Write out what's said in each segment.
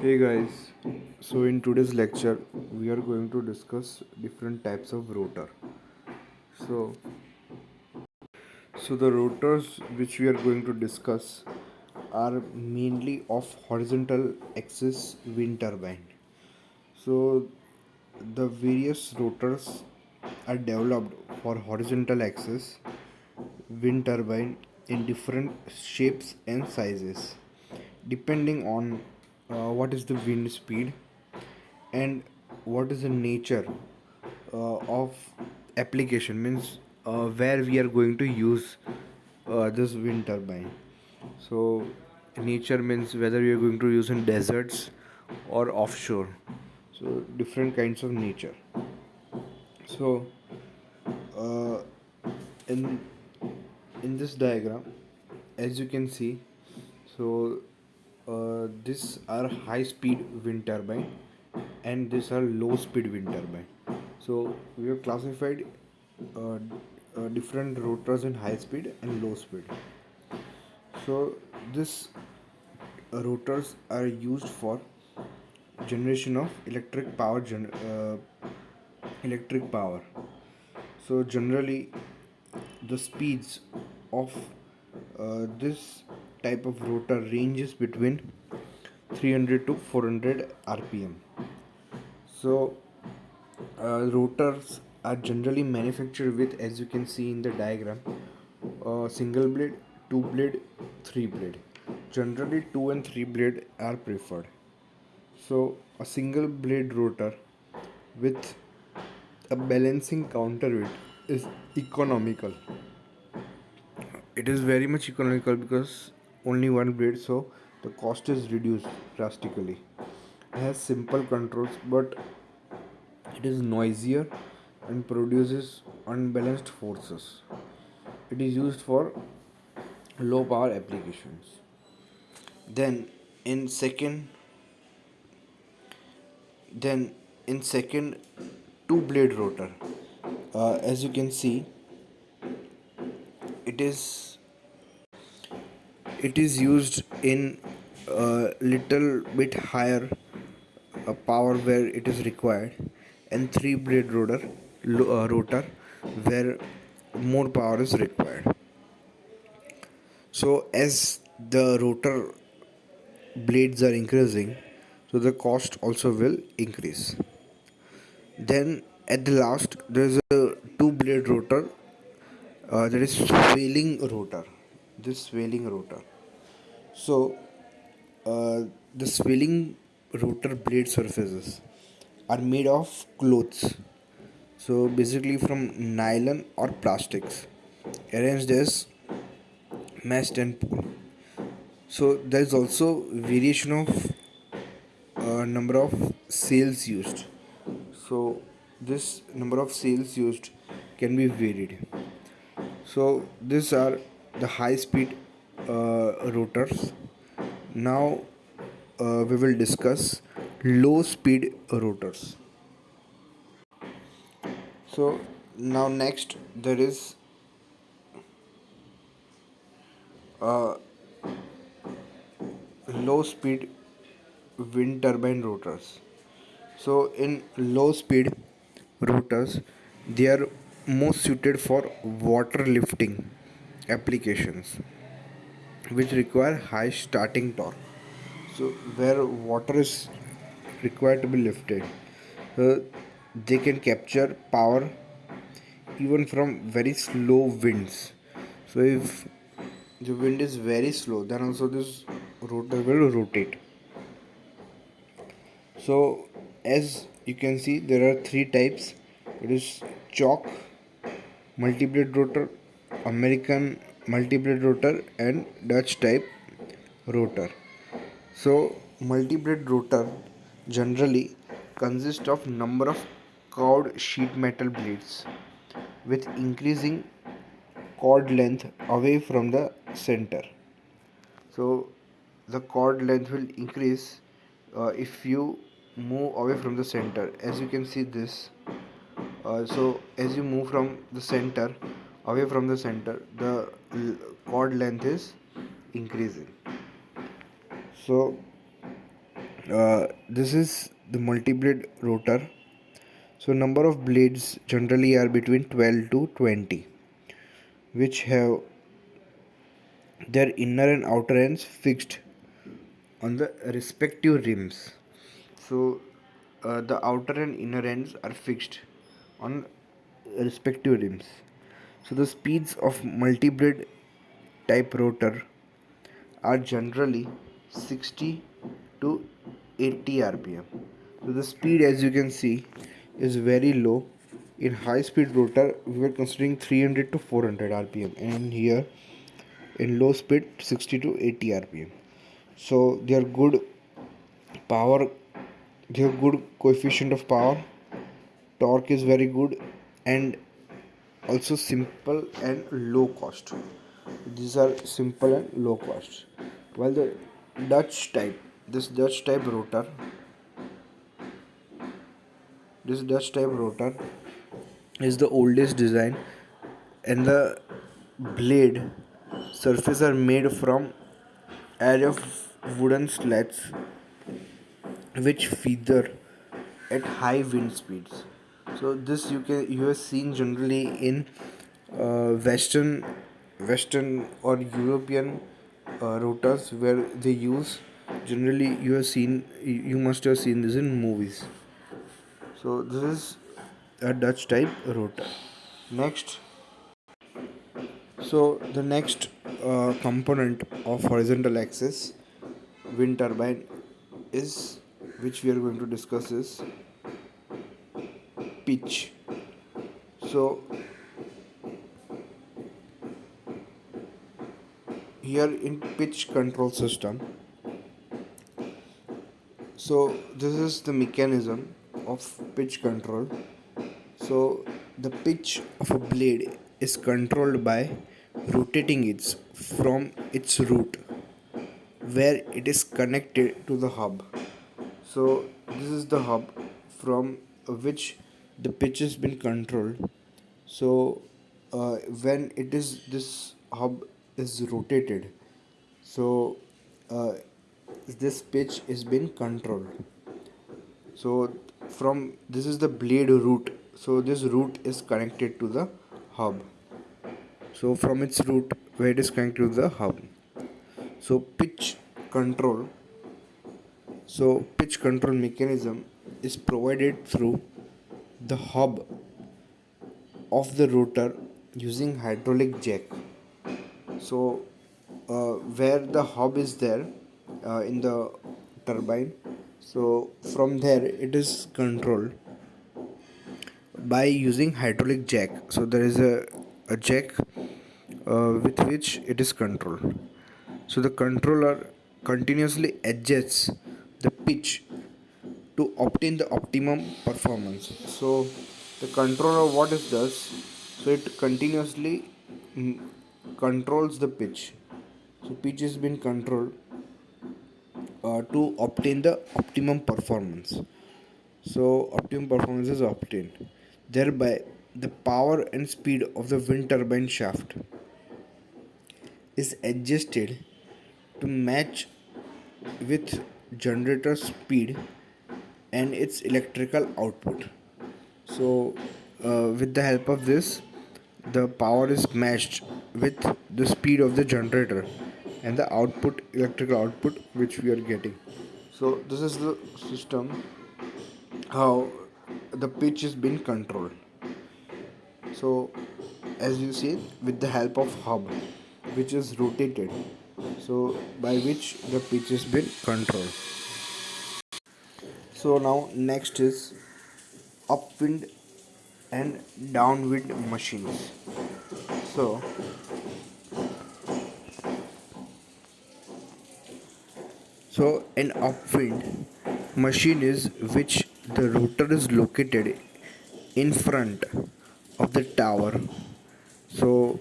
Hey guys, so in today's lecture we are going to discuss different types of rotor. So, so the rotors which we are going to discuss are mainly of horizontal axis wind turbine. So the various rotors are developed for horizontal axis wind turbine in different shapes and sizes depending on what is the wind speed and what is the nature of application, means where we are going to use this wind turbine. So nature means whether we are going to use in deserts or offshore, so different kinds of nature. So uh, in in this diagram, as you can see, so these are high speed wind turbine and these are low speed wind turbine. So we have classified uh, different rotors in high speed and low speed. So this rotors are used for generation of electric power. So generally the speeds of this type of rotor ranges between 300 to 400 rpm. So rotors are generally manufactured with, as you can see in the diagram, single blade, two blade, three blade. Generally 2 and 3 blade are preferred. So a single blade rotor with a balancing counterweight is economical. It is very much economical because only one blade, so the cost is reduced drastically. It has simple controls, but it is noisier and produces unbalanced forces. It is used for low power applications. Then in second, then in second two blade rotor, as you can see, it is it is used in a little bit higher power where it is required, and three blade rotor where more power is required. So as the rotor blades are increasing, so the cost also will increase. Then at the last there is a two blade rotor, that is swelling rotor. This swelling rotor, so the swelling rotor blade surfaces are made of cloths, so basically from nylon or plastics arranged as meshed and pulled. So there is also variation of number of sails used. So this number of sails used can be varied. So these are the high speed rotors. Now we will discuss low speed rotors. So now next there is low speed wind turbine rotors. So in low speed rotors, they are most suited for water lifting applications which require high starting torque. So where water is required to be lifted, they can capture power even from very slow winds. So if the wind is very slow, then also this rotor will rotate. So as you can see, there are three types. It is chalk, multi-blade rotor, American multi-blade rotor, and Dutch type rotor. So multi-blade rotor generally consists of number of curved sheet metal blades with increasing chord length away from the center. So the chord length will increase if you move away from the center, as you can see this. So as you move from the center away from the center, the chord length is increasing. So This is the multi-blade rotor. So number of blades generally are between 12 to 20, which have their inner and outer ends fixed on the respective rims. So the outer and inner ends are fixed on respective rims. So the speeds of multi-blade type rotor are generally 60 to 80 rpm. So the speed, as you can see, is very low. In high speed rotor we were considering 300 to 400 rpm, and here in low speed 60 to 80 rpm. So they are good power, they have good coefficient of power, torque is very good, and also simple and low cost. These are simple and low cost. While the Dutch type, this Dutch type rotor, this Dutch type rotor is the oldest design, and the blade surface are made from array of wooden slats which feather at high wind speeds. So this you have seen generally in western or European rotors where they use. Generally, you must have seen this in movies. So this is a Dutch type rotor. Next, so the next component of horizontal axis wind turbine is, which we are going to discuss, is pitch. So here in pitch control system, so this is the mechanism of pitch control. So the pitch of a blade is controlled by rotating it from its root where it is connected to the hub. So this is the hub from which the pitch has been controlled. So when it is this hub is rotated, so uh, this pitch is been controlled. So from this is the blade root. So this root is connected to the hub. So from its root where it is connected to the hub. So control. Pitch control mechanism is provided through the hub of the rotor using hydraulic jack. So where the hub is there in the turbine, so from there it is controlled by using hydraulic jack. So there is a jack with which it is controlled. So the controller continuously adjusts the pitch to obtain the optimum performance. So the controller what it does, so it continuously mm, controls the pitch. So pitch has been controlled to obtain the optimum performance. So optimum performance is obtained. Thereby, the power and speed of the wind turbine shaft is adjusted to match with generator speed and its electrical output. So, with the help of this, the power is matched with the speed of the generator and the output, electrical output, which we are getting. So, this is the system how the pitch is being controlled. So as you see, with the help of hub which is rotated, so by which the pitch has been controlled. So now next is upwind and downwind machines. So an upwind machine is which the rotor is located in front of the tower. So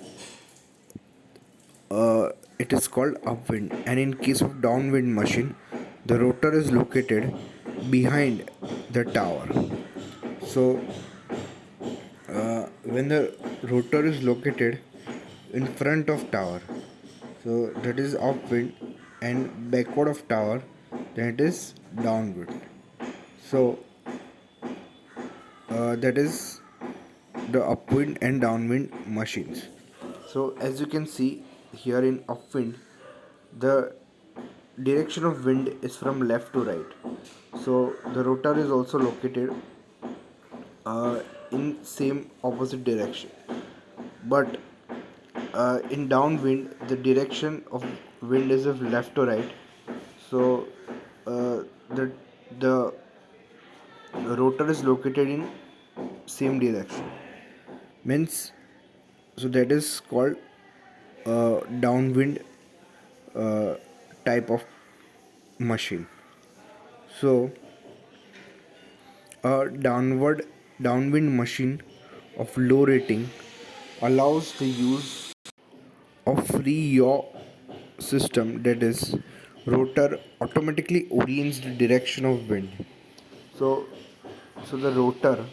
it is called upwind, and in case of downwind machine, the rotor is located behind the tower. So when the rotor is located in front of tower, so that is upwind, and backward of tower, that is downwind. So that is the upwind and downwind machines. So as you can see here in upwind, the direction of wind is from left to right. So the rotor is also located in same opposite direction. But in downwind, the direction of wind is of left to right. So the the rotor is located in same direction. Means so that is called downwind uh, type of machine. So a downwind machine of low rating allows the use of free yaw system, that is rotor automatically orients the direction of wind. So the rotor,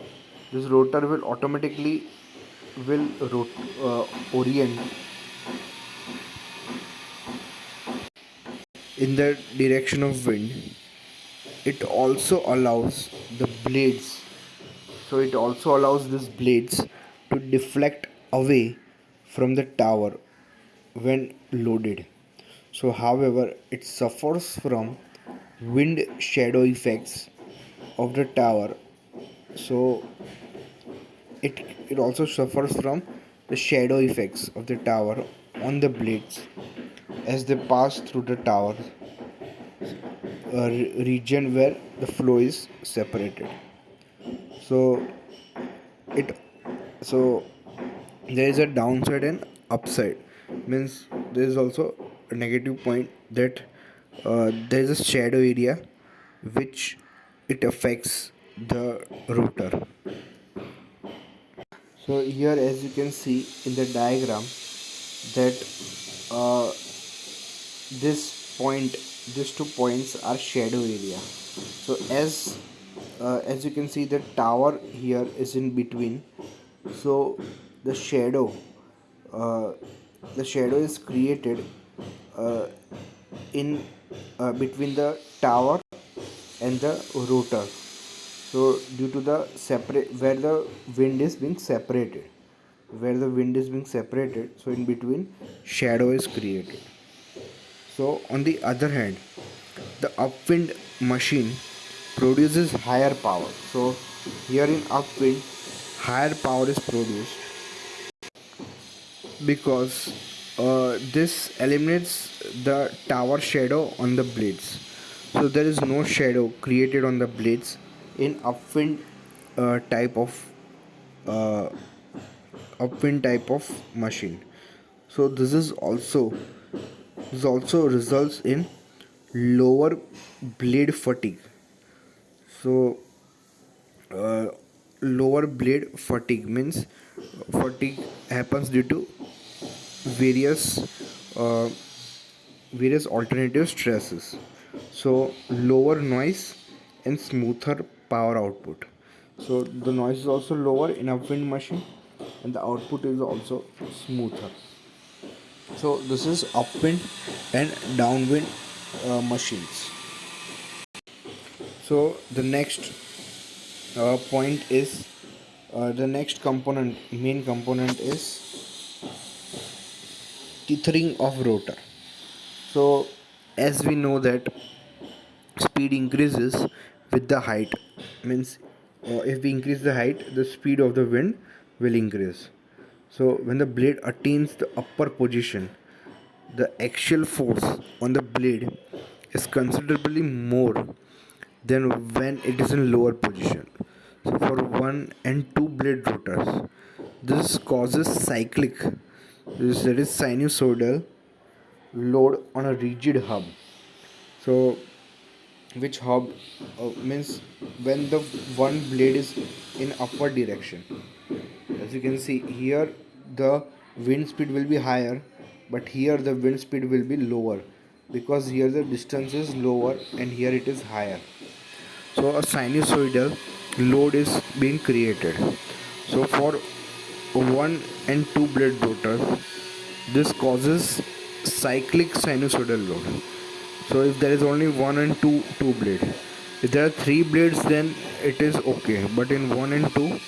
this rotor will automatically will orient in the direction of wind. It also allows the blades, so it also allows these blades to deflect away from the tower when loaded. So however, it suffers from wind shadow effects of the tower. So it also suffers from the shadow effects of the tower on the blades as they pass through the tower region where the flow is separated. So it so there is a downside and upside, means there is also a negative point that there is a shadow area which it affects the rotor. So here as you can see in the diagram that uh, this point these two points are shadow area. So as you can see the tower here is in between. So the shadow uh, the shadow is created uh, in between the tower and the rotor. So due to the separate where the wind is being separated, so in between shadow is created. So on the other hand, the upwind machine produces higher power. So here in upwind, higher power is produced because this eliminates the tower shadow on the blades. So there is no shadow created on the blades in type of uh, upwind type of machine. So this also results in lower blade fatigue. So lower blade fatigue means fatigue happens due to various uh, various alternative stresses. So lower noise and smoother power output. So the noise is also lower in upwind machine and the output is also smoother. So this is upwind and downwind machines. So the next point is the next main component is tethering of rotor. So as we know that speed increases with the height, means if we increase the height, the speed of the wind will increase. So when the blade attains the upper position, the axial force on the blade is considerably more than when it is in lower position. So for one and two blade rotors, this causes cyclic, that is sinusoidal load on a rigid hub. So which hub means when the one blade is in upward direction. As you can see here, the wind speed will be higher, but here the wind speed will be lower because here the distance is lower and here it is higher. So a sinusoidal load is being created. So for one and two blade rotors, this causes cyclic sinusoidal load. So if there is only one and two blades, if there are three blades, then it is okay. But in one and two,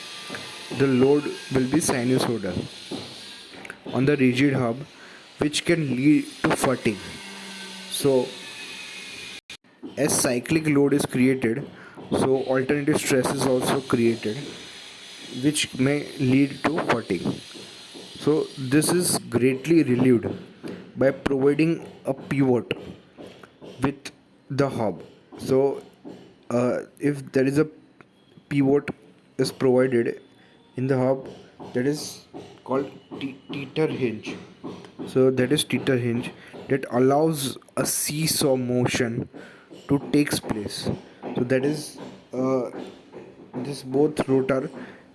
the load will be sinusoidal on the rigid hub, which can lead to fatigue. So as cyclic load is created, so alternative stress is also created, which may lead to fatigue. So this is greatly relieved by providing a pivot with the hub. So if there is a pivot is provided in the hub, that is called teeter hinge. So that is teeter hinge that allows a seesaw motion to takes place. So that is this both rotor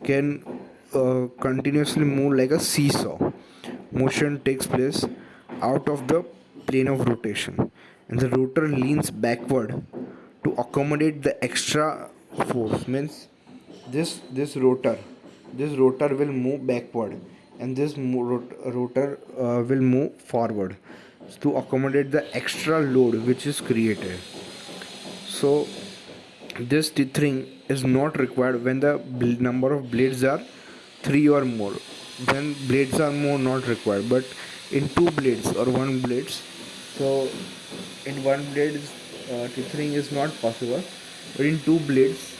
can continuously move like a seesaw. Motion takes place out of the plane of rotation, and the rotor leans backward to accommodate the extra force. Means this rotor will move backward, and this rotor will move forward to accommodate the extra load which is created. So this tethering is not required when the number of blades are 3 or more. When blades are more, not required. But in two blades or one blades, so in one blade tethering is not possible, but in two blades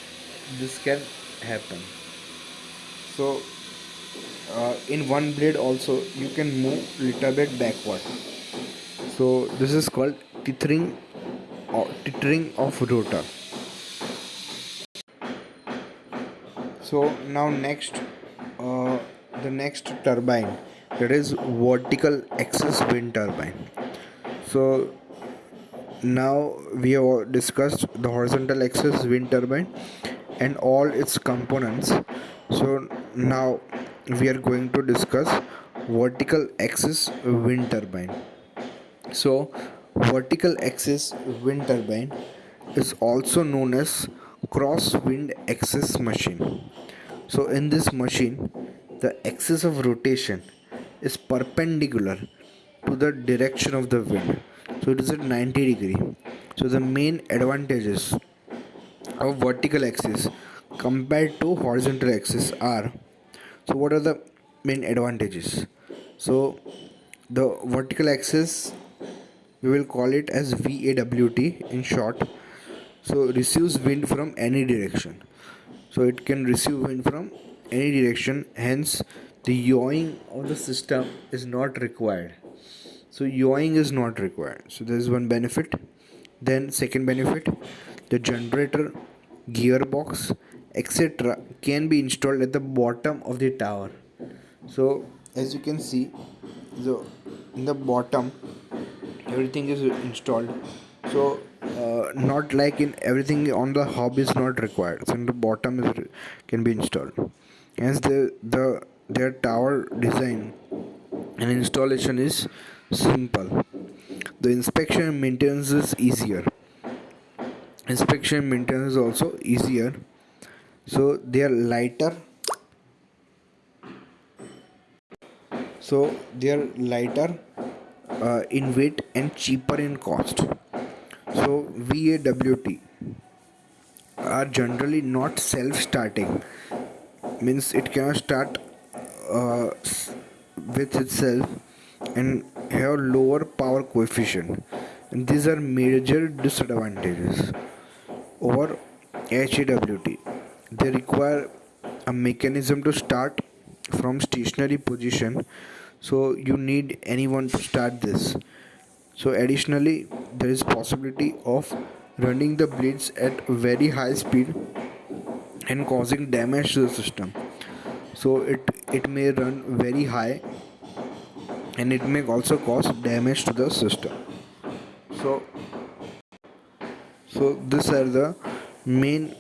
this can happen. So in one blade also you can move little bit backward. So this is called tethering or tethering of rotor. So now next, the next turbine, that is vertical axis wind turbine. So now we have discussed the horizontal axis wind turbine and all its components. So now we are going to discuss vertical axis wind turbine. So vertical axis wind turbine is also known as cross wind axis machine. So in this machine, the axis of rotation is perpendicular to the direction of the wind. So it is at 90 degree. So the main advantages of vertical axis compared to horizontal axis are, so what are the main advantages? So the vertical axis, we will call it as VAWT in short. So receives wind from any direction. So it can receive wind from any direction, hence the yawing of the system is not required. So yawing is not required. So there is one benefit. Then second benefit, the generator, gearbox, etc. can be installed at the bottom of the tower. So as you can see, so in the bottom everything is installed. So not like in everything on the hub is not required. So in the bottom is can be installed. Hence their tower design and installation is simple. The inspection and maintenance is easier. Inspection and maintenance is also easier. So they are lighter. So they are lighter in weight and cheaper in cost. So VAWT are generally not self-starting, means it cannot start with itself and have lower power coefficient, and these are major disadvantages over HAWT. They require a mechanism to start from stationary position, so you need anyone to start this. So additionally, there is possibility of running the blades at very high speed and causing damage to the system. So it may run very high and it may also cause damage to the system. So these are the main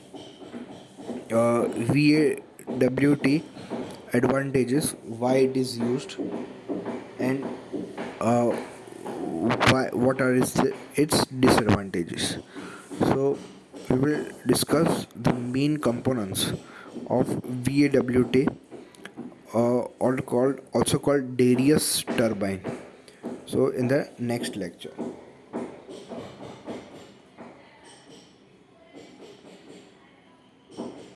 VAWT advantages, why it is used, and uh, what are its disadvantages. So we will discuss the main components of VAWT, also called Darius turbine. So in the next lecture.